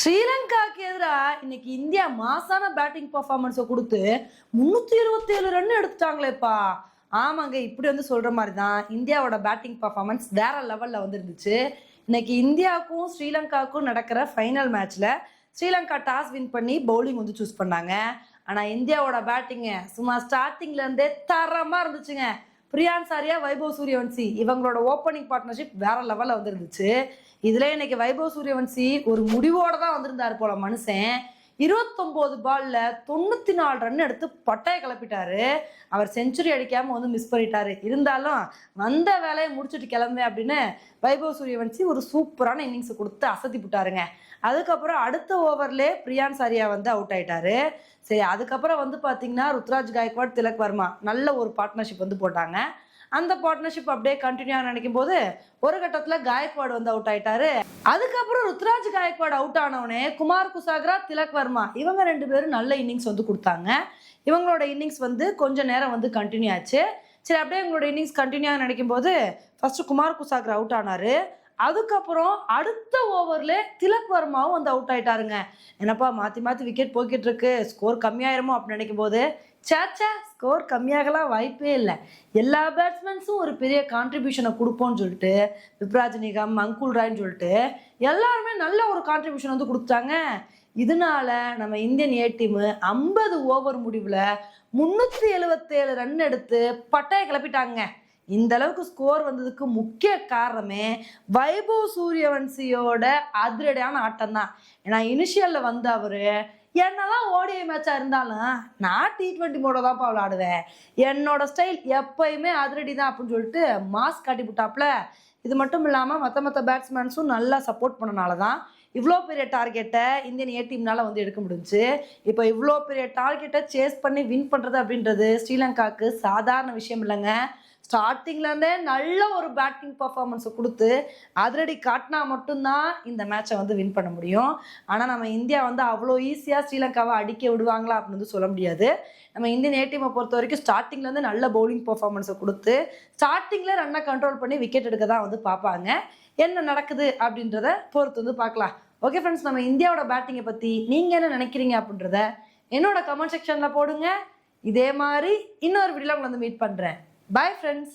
ஸ்ரீலங்காக்கு எதிராக இன்னைக்கு இந்தியா மாசான பேட்டிங் பர்ஃபார்மன்ஸை கொடுத்து 327 ரன் எடுத்துட்டாங்களேப்பா. ஆமாங்க, இப்படி சொல்ற மாதிரி தான் இந்தியாவோட பேட்டிங் பர்ஃபார்மன்ஸ் வேற லெவல்ல இருந்துச்சு. இன்னைக்கு இந்தியாவுக்கும் ஸ்ரீலங்காவுக்கும் நடக்கிற ஃபைனல் மேட்ச்ல ஸ்ரீலங்கா டாஸ் வின் பண்ணி பவுலிங் சூஸ் பண்ணாங்க. ஆனா இந்தியாவோட பேட்டிங்க சும்மா ஸ்டார்டிங்ல இருந்தே தரமா இருந்துச்சுங்க. பிரியான் சாரியா, வைபவ் சூரியவன்சி இவங்களோட ஓப்பனிங் பார்ட்னர்ஷிப் வேற லெவல்ல இருந்துச்சு. இதுல இன்னைக்கு வைபவ் சூரியவன்சி ஒரு முடிவோட தான் வந்திருந்தாரு போல மனுஷன். 29 பால்ல 94 ரன் எடுத்து பட்டையை கிளப்பிட்டாரு. அவர் செஞ்சுரி அடிக்காம மிஸ் பண்ணிட்டாரு. இருந்தாலும் வந்த வேலையை முடிச்சுட்டு கிளம்புவேன் அப்படின்னு வைபவ் சூரியவன்சி ஒரு சூப்பரான இன்னிங்ஸ் கொடுத்து அசத்தி விட்டாருங்க. அதுக்கப்புறம் அடுத்த ஓவர்லேயே பிரியான் சாரியா அவுட் ஆயிட்டாரு. சரி, அதுக்கப்புறம் பாத்தீங்கன்னா ருத்ராஜ் காயக்வாட், திலக் வர்மா நல்ல ஒரு பார்ட்னர்ஷிப் போட்டாங்க. அந்த பார்ட்னர்ஷிப் அப்படியே கண்டினியூ நினைக்கும் போது ஒரு கட்டத்துல காயக்வாட் அவுட் ஆயிட்டாரு. அதுக்கப்புறம் ருத்ராஜ் காயக்வாட் அவுட் ஆனவனே குமார் குசாக்ரா, திலக் வர்மா இவங்க 2 பேரும் நல்ல இன்னிங்ஸ் கொடுத்தாங்க. இவங்களோட இன்னிங்ஸ் கொஞ்ச நேரம் கண்டினியூ ஆச்சு. சரி, அப்படியே இவங்களோட இன்னிங்ஸ் கண்டினியூ நினைக்கும் போது ஃபர்ஸ்ட் குமார் குசாக்ரா அவுட் ஆனாரு. அதுக்கப்புறம் அடுத்த ஓவர்ல திலக் வர்மாவும் அவுட் ஆயிட்டாருங்க. என்னப்பா மாத்தி மாத்தி விக்கெட் போய்கிட்டு இருக்கு, ஸ்கோர் கம்மியாயிருமோ அப்படின்னு நினைக்கும் போது சேச்சா, ஸ்கோர் கம்மியாகலாம் வாய்ப்பே இல்லை. எல்லா பேட்ஸ்மேன்ஸும் ஒரு பெரிய கான்ட்ரிபியூஷனை கொடுப்போம்னு சொல்லிட்டு விப்ராஜ் நிகம், அங்குல் ராய்ன்னு சொல்லிட்டு எல்லாருமே நல்ல ஒரு கான்ட்ரிபியூஷன் கொடுத்தாங்க. இதனால நம்ம இந்தியன் ஏ டீம் 50 ஓவர் முடிவுல 377 ரன் எடுத்து பட்டையை கிளப்பிட்டாங்க. இந்த அளவுக்கு ஸ்கோர் வந்ததுக்கு முக்கிய காரணமே வைபவ் சூரியவன்சியோட அதிரடியான ஆட்டம் தான். ஏன்னா இனிஷியல்ல அவரு என்னதான் ஓடிஐ மேட்சா இருந்தாலும் நான் T20 மோட தான்ப்பா விளையாடுவேன், என்னோட ஸ்டைல் எப்பயுமே அதிரடி தான் அப்படின்னு சொல்லிட்டு மாஸ் காட்டி விட்டாப்ல. இது மட்டும் இல்லாம மற்ற பேட்ஸ்மேன்ஸும் நல்லா சப்போர்ட் பண்ணனாலதான் இவ்வளோ பெரிய டார்கெட்டை இந்தியன் ஏ டீம்னால எடுக்க முடிஞ்சுச்சு. இப்போ இவ்வளோ பெரிய டார்கெட்டை சேஸ் பண்ணி வின் பண்றது அப்படின்றது ஸ்ரீலங்காவுக்கு சாதாரண விஷயம் இல்லைங்க. ஸ்டார்டிங்ல இருந்தே நல்ல ஒரு பேட்டிங் பர்ஃபார்மன்ஸை கொடுத்து அதிரடி காட்டினா மட்டும்தான் இந்த மேட்சை வின் பண்ண முடியும். ஆனால் நம்ம இந்தியா அவ்வளோ ஈஸியாக ஸ்ரீலங்காவை அடிக்க விடுவாங்களா அப்படின்னு சொல்ல முடியாது. நம்ம இந்தியன் ஏ டீமை பொறுத்த வரைக்கும் ஸ்டார்டிங்லேருந்து நல்ல பவுலிங் பர்ஃபார்மன்ஸை கொடுத்து ஸ்டார்டிங்கில் ரன்னை கண்ட்ரோல் பண்ணி விக்கெட் எடுக்க தான் பார்ப்பாங்க. என்ன நடக்குது அப்படின்றத பொறுத்து பார்க்கலாம். ஓகே ஃப்ரெண்ட்ஸ், நம்ம இந்தியாவோட பேட்டிங்கை பற்றி நீங்கள் என்ன நினைக்கிறீங்க அப்படின்றத என்னோட கமெண்ட் செக்ஷனில் போடுங்க. இதே மாதிரி இன்னொரு வீடியோவில் உங்களை மீட் பண்ணுறேன். Bye friends.